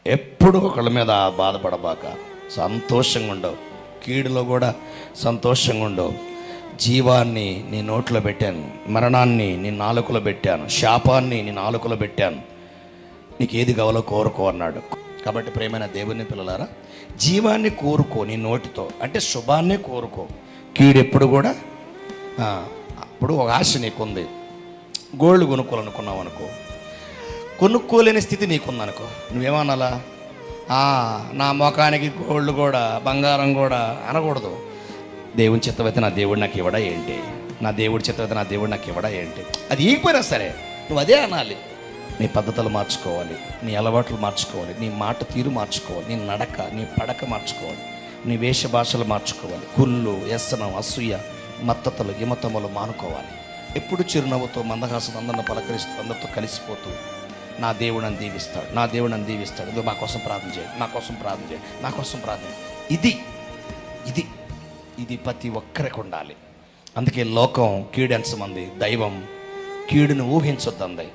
ఎప్పుడు ఒకళ్ళ మీద బాధపడబాక, సంతోషంగా ఉండవు. కీడులో కూడా సంతోషంగా ఉండవు. జీవాన్ని నీ నోట్లో పెట్టాను, మరణాన్ని నీ నాలుకలో పెట్టాను, శాపాన్ని నీ నాలుకలో పెట్టాను, నీకు ఏది కావాలో కోరుకో అన్నాడు. కాబట్టి ప్రేమైన దేవుని పిల్లలారా, జీవాన్ని కోరుకో నీ నోటితో, అంటే శుభాన్నే కోరుకో. కీడు ఎప్పుడు కూడా అప్పుడు ఒక ఆశ నీకుంది, గోల్డ్ కొనుక్కోవాలనుకున్నావు అనుకో, కొనుక్కోలేని స్థితి నీకుందనుకో, నువ్వేమనాలా? నా ముఖానికి గోల్డ్ కూడా బంగారం కూడా అనకూడదు. దేవుని చిత్తమైతే నా దేవుడు నాకు ఇవ్వడా ఏంటి, నా దేవుడి చిత్తమైతే నా దేవుడు నాకు ఇవ్వడా ఏంటి, అది ఈగిపోయినా సరే నువ్వు అదే అనాలి. నీ పద్ధతులు మార్చుకోవాలి, నీ అలవాట్లు మార్చుకోవాలి, నీ మాట తీరు మార్చుకోవాలి, నీ నడక నీ పడక మార్చుకోవాలి, నీ వేష భాషలు మార్చుకోవాలి. కుళ్ళు, వ్యసనం, అసూయ, మత్తతలు, హిమతములు మానుకోవాలి. ఎప్పుడు చిరునవ్వుతో మందహాసం అందరిని పలకరిస్తూ అందరితో కలిసిపోతూ నా దేవుడు నన్ను దీవిస్తాడు, నా దేవుడు నన్ను దీవిస్తాడు, ఇదో మా కోసం ప్రార్థన చేయండి, నా కోసం ప్రార్థన చేయండి, నా కోసం ప్రార్థన. ఇది ఇది ఇది ప్రతి ఒక్కరికి ఉండాలి. అందుకే లోకం కీడెంచమంది, దైవం కీడును ఊహించొద్దంది.